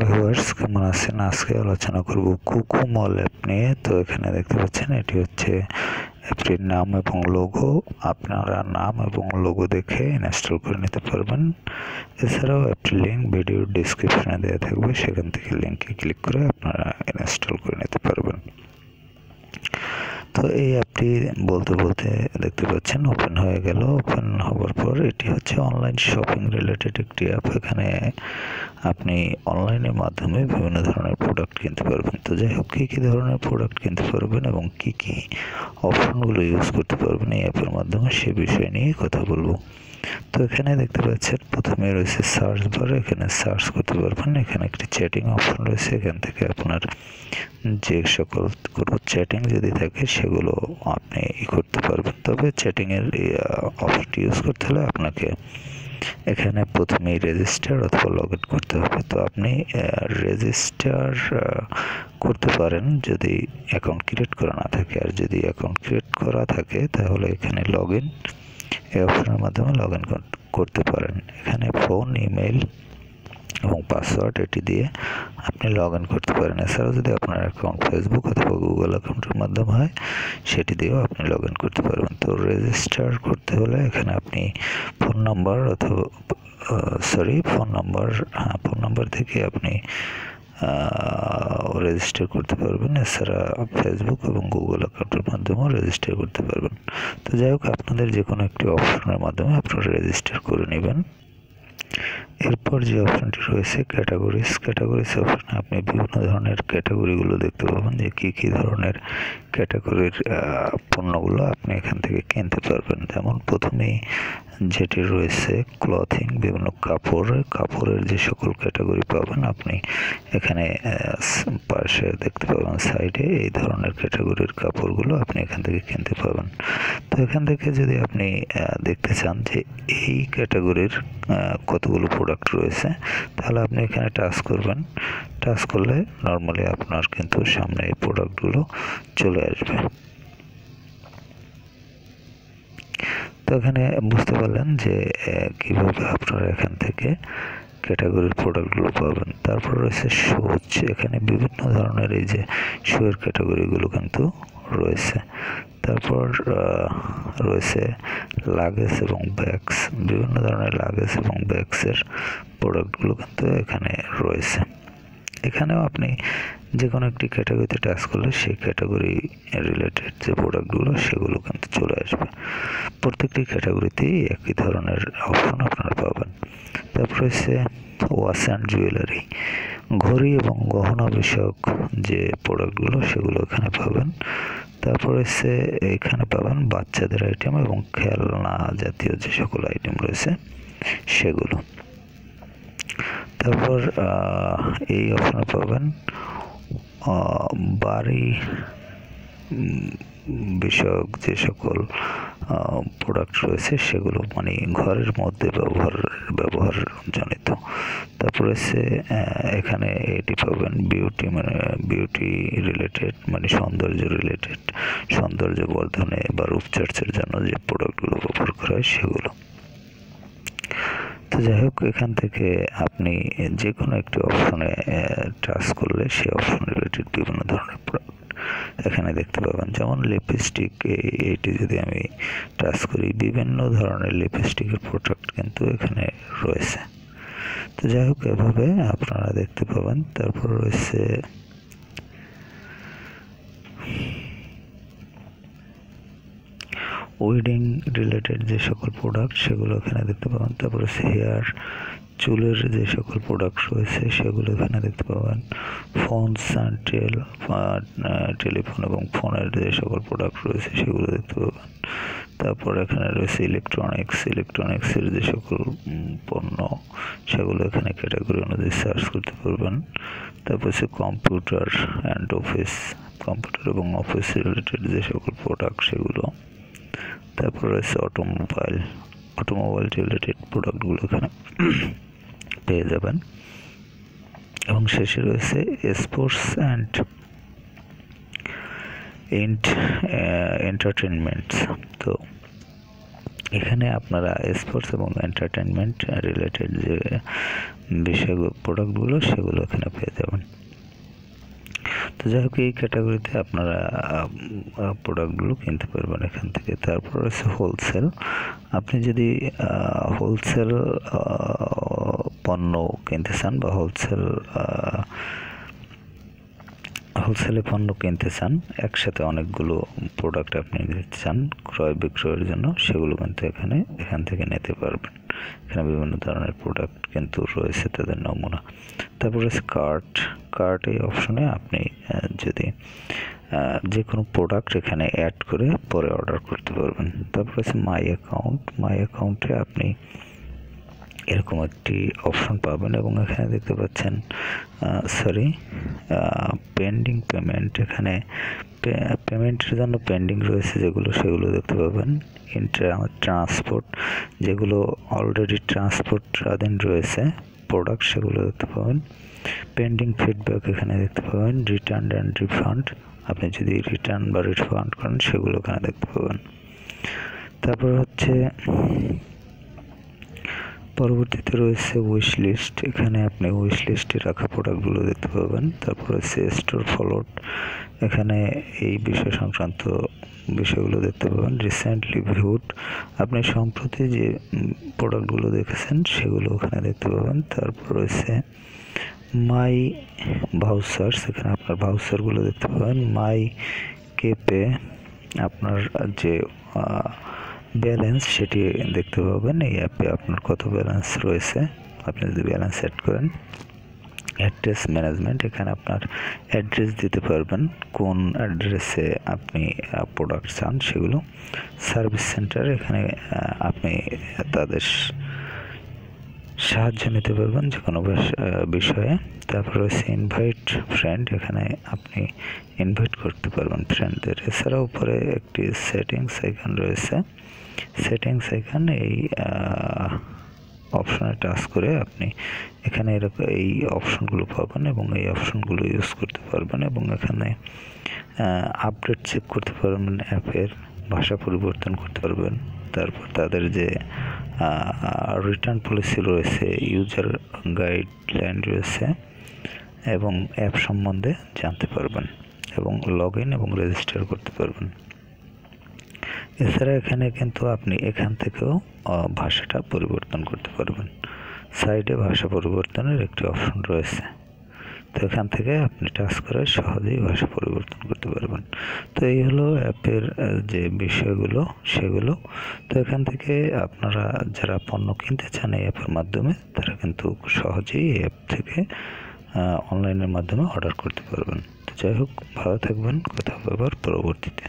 Viewers, কেমন আছেন? আজকে আলোচনা করব কুকুমল অ্যাপ নিয়ে। তো এখানে দেখতে পাচ্ছেন এটি হচ্ছে অ্যাপটির নাম এবং লোগো। আপনারা নাম এবং লোগো দেখে ইনস্টল করে নিতে পারবেন। এছাড়াও অ্যাপটির লিঙ্ক ভিডিওর ডিসক্রিপশনে দেওয়া থাকবে, সেখান থেকে লিঙ্কে ক্লিক করে আপনারা ইনস্টল করে নিতে পারবেন। তো এই অ্যাপটি বলতে বলতে দেখতে পাচ্ছেন ওপেন হয়ে গেল। ওপেন হওয়ার পর এটি হচ্ছে অনলাইন শপিং রিলেটেড একটি অ্যাপ। এখানে আপনি অনলাইনের মাধ্যমে বিভিন্ন ধরনের প্রোডাক্ট কিনতে পারবেন। তো যাই হোক, কী কী ধরনের প্রোডাক্ট কিনতে পারবেন এবং কী কী অপশনগুলো ইউজ করতে পারবেন এই অ্যাপের মাধ্যমে, সে বিষয় নিয়ে কথা বলবো। তো এখানে দেখতে পাচ্ছেন প্রথমে রয়েছে সার্চ বার। এখানে সার্চ করতে পারবেন। এখানে একটি চ্যাটিং অপশন রয়েছে। এখান থেকে আপনার যে সকল কোনো চ্যাটিং যদি থাকে সেগুলো আপনি করতে পারবেন। তবে চ্যাটিংয়ের অপশনটি ইউজ করতে হলে আপনাকে এখানে প্রথমেই রেজিস্টার অথবা লগ ইন করতে হবে। তো আপনি রেজিস্টার করতে পারেন যদি অ্যাকাউন্ট ক্রিয়েট করা না থাকে, আর যদি অ্যাকাউন্ট ক্রিয়েট করা থাকে তাহলে এখানে লগ ইন এই অপশনের মাধ্যমে লগ ইন করতে পারেন। এখানে ফোন, ইমেল এবং পাসওয়ার্ড এটি দিয়ে আপনি লগ ইন করতে পারেন। এছাড়াও যদি আপনার অ্যাকাউন্ট ফেসবুক অথবা গুগল অ্যাকাউন্টের মাধ্যমে হয়, সেটি দিয়েও আপনি লগ ইন করতে পারবেন। তো রেজিস্টার করতে হলে এখানে আপনি ফোন নাম্বার অথবা ফোন নাম্বার থেকে আপনি রেজিস্টার করতে পারবেন। এছাড়া ফেসবুক এবং গুগল অ্যাকাউন্টের মাধ্যমেও রেজিস্টার করতে পারবেন। তো যাই হোক, আপনাদের যে কোনো একটি অপশনের মাধ্যমে আপনারা রেজিস্টার করে নেবেন। এরপর যে অপশনটি রয়েছে ক্যাটাগরিজ অপশনে আপনি বিভিন্ন ধরনের ক্যাটাগরিগুলো দেখতে পাবেন, যে কী কী ধরনের ক্যাটাগরির পণ্যগুলো আপনি এখান থেকে কিনতে পারবেন। যেমন প্রথমেই যেটি রয়েছে ক্লথিং, বিভিন্ন কাপড়ের যে সকল ক্যাটাগরি পাবেন আপনি এখানে পাশে দেখতে পাবেন সাইডে এই ধরনের ক্যাটাগরির কাপড়গুলো আপনি এখান থেকে কিনতে পাবেন। তো এখান থেকে যদি আপনি দেখতে চান যে এই ক্যাটাগরির কতগুলো প্রোডাক্ট রয়েছে, তাহলে আপনি এখানে টাচ করবেন। টাচ করলে নর্মালি আপনার কিন্তু সামনে এই প্রোডাক্টগুলো চলে আসবে। তো এখানে বুঝতে পারলেন যে কীভাবে আপনারা এখান থেকে ক্যাটাগরির প্রোডাক্টগুলো পাবেন। তারপর রয়েছে শুজ। এখানে বিভিন্ন ধরনের এই যে শুয়ের ক্যাটাগরিগুলো কিন্তু রয়েছে। তারপর রয়েছে লাগেজ এবং ব্যাগস। বিভিন্ন ধরনের লাগেজ এবং ব্যাগসের প্রোডাক্টগুলো কিন্তু এখানে রয়েছে। এখানেও আপনি যে কোনো একটি ক্যাটাগরিতে টাচ করলে সেই ক্যাটাগরি রিলেটেড যে প্রোডাক্টগুলো সেগুলো কিন্তু চলে আসবে। প্রত্যেকটি ক্যাটাগরিতেই একই ধরনের অপশন আপনারা পাবেন। তারপর হচ্ছে ওয়াচ অ্যান্ড জুয়েলারি, ঘড়ি এবং গহনা বিষয়ক যে প্রোডাক্টগুলো সেগুলো এখানে পাবেন। তারপর হচ্ছে এখানে পাবেন বাচ্চাদের আইটেম এবং খেলনা জাতীয় যে সকল আইটেম রয়েছে সেগুলো। তারপর এই অপশনে পাবেন বাড়ি বিষয়ক যে সকল প্রোডাক্ট রয়েছে সেগুলো, মানে ঘরের মধ্যে ব্যবহার জনিত। তারপর হচ্ছে এখানে এটি পাবেন বিউটি রিলেটেড, মানে সৌন্দর্য বর্ধনে বা রূপচর্চার জন্য যে প্রোডাক্টগুলো ব্যবহার করা হয় সেগুলো। তো যাই হোক, এখান থেকে আপনি যে কোনো একটি অপশনে টাচ করলে সেই অপশন রিলেটেড বিভিন্ন ধরনের প্রোডাক্ট এখানে দেখতে পাবেন। যেমন লিপস্টিক, এইটি যদি আমি টাচ করি, বিভিন্ন ধরনের লিপস্টিকের প্রোডাক্ট কিন্তু এখানে রয়েছে। তো যাই হোক, এভাবে আপনারা দেখতে পাবেন। তারপর রয়েছে ওয়েডিং রিলেটেড যে সকল প্রোডাক্ট সেগুলো এখানে দেখতে পাবেন। তারপরে হেয়ার, চুলের যে সকল প্রোডাক্ট রয়েছে সেগুলো এখানে দেখতে পাবেন। ফোনস অ্যান্ড টেলিফোন এবং ফোনের যে সকল প্রোডাক্ট রয়েছে সেগুলো দেখতে পাবেন। তারপর এখানে রয়েছে ইলেকট্রনিক্সের যে সকল পণ্য সেগুলো এখানে ক্যাটাগরি অনুযায়ী সার্চ করতে পারবেন। তারপর হচ্ছে কম্পিউটার এবং অফিস রিলেটেড যে সকল প্রোডাক্ট সেগুলো। তারপর রয়েছে অটোমোবাইল রিলেটেড প্রোডাক্টগুলো এখানে পেয়ে যাবেন। এবং শেষে রয়েছে স্পোর্টস অ্যান্ড এন্টারটেনমেন্টস। তো এখানে আপনারা স্পোর্টস এবং এন্টারটেনমেন্ট রিলেটেড যে বিষয়গুলো প্রোডাক্টগুলো সেগুলো এখানে পেয়ে যাবেন। তো যাই হোক, এই ক্যাটাগরিতে আপনারা প্রোডাক্টগুলো কিনতে পারবেন এখান থেকে। তারপর আছে হোলসেল। আপনি যদি হোলসেল পণ্য কিনতে চান বা হোলসেলে পণ্য কিনতে চান, একসাথে অনেকগুলো প্রোডাক্ট আপনি নিতে চান ক্রয় বিক্রয়ের জন্য, সেগুলো কিন্তু এখান থেকে নিতে পারবেন। এখানে বিভিন্ন ধরনের প্রোডাক্ট কিন্তু রয়েছে, তাদের নমুনা। তারপরে কার্ট এই অপশনে আপনি যদি যে কোনো প্রোডাক্ট এখানে অ্যাড করে পরে অর্ডার করতে পারবেন। তারপর আছে মাই অ্যাকাউন্টে আপনি এরকম একটি অপশন পাবেন এবং এখানে দেখতে পাচ্ছেন পেন্ডিং পেমেন্ট। এখানে পেমেন্টের জন্য পেন্ডিং রয়েছে সেগুলো দেখতে পাবেন। ট্রান্সপোর্ট, যেগুলো অলরেডি ট্রান্সপোর্টাধীন রয়েছে প্রোডাক্ট, সেগুলো দেখতে পাবেন। পেন্ডিং ফিডব্যাক এখানে দেখতে পাবেন। রিটার্ন অ্যান্ড রিফান্ড, আপনি যদি রিটার্ন বা রিফান্ড করেন সেগুলো এখানে দেখতে পাবেন। তারপর হচ্ছে পরবর্তীতে রয়েছে উইশ লিস্ট। এখানে আপনি উইশ লিস্টে রাখা প্রোডাক্টগুলো দেখতে পাবেন। তারপর হচ্ছে স্টোর ফলোড, এখানে এই বিষয় সংক্রান্ত বিষয়গুলো দেখতে পাবেন। রিসেন্টলি ভিউড, আপনি সম্প্রতি যে প্রোডাক্টগুলো দেখেছেন সেগুলো ওখানে দেখতে পাবেন। তারপর রয়েছে মাই ভাউচার্স, এখানে আপনার ভাউচারগুলো দেখতে পাবেন। মাই কেপে আপনার যে ব্যালেন্স সেটি দেখতে পাবেন। এই অ্যাপে আপনার কত ব্যালেন্স রয়েছে, আপনি যদি ব্যালেন্স সেট করেন। অ্যাড্রেস ম্যানেজমেন্ট, এখানে আপনার অ্যাড্রেস দিতে পারবেন, কোন অ্যাড্রেসে আপনি প্রোডাক্ট চান সেগুলো। সার্ভিস সেন্টার, এখানে আপনি তাদের সাহায্য নিতে পারবেন যে কোনো বিষয়ে। তারপর হচ্ছে ইনভাইট ফ্রেন্ড, এখানে আপনি ইনভাইট করতে পারবেন ফ্রেন্ডদের। এছাড়াও উপরে একটি সেটিংস আইকন রয়েছে। সেটিংস আইকন, এই অপশনে টাচ করে আপনি এখানে এরকম এই অপশনগুলো পাবেন এবং এই অপশনগুলো ইউজ করতে পারবেন এবং এখানে আপডেট চেক করতে পারবেন, অ্যাপের ভাষা পরিবর্তন করতে পারবেন। তারপর তাদের যে রিটার্ন পলিসি রয়েছে, ইউজার গাইডলাইন রয়েছে এবং অ্যাপ সম্বন্ধে জানতে পারবেন এবং লগ ইন এবং রেজিস্টার করতে পারবেন। এছাড়া এখানে কিন্তু আপনি এখান থেকেও ভাষাটা পরিবর্তন করতে পারবেন। সাইডে ভাষা পরিবর্তনের একটি অপশন রয়েছে, তো এখান থেকে আপনি টাচ করে সহজেই ভাষা পরিবর্তন করতে পারবেন। তো এই হলো অ্যাপের যে বিষয়গুলো সেগুলো। তো এখান থেকে আপনারা যারা পণ্য কিনতে চান এই অ্যাপের মাধ্যমে, তারা কিন্তু সহজেই এই অ্যাপ থেকে অনলাইনের মাধ্যমে অর্ডার করতে পারবেন। তো যাই হোক, ভালো থাকবেন, কথা হবে আবার পরবর্তীতে।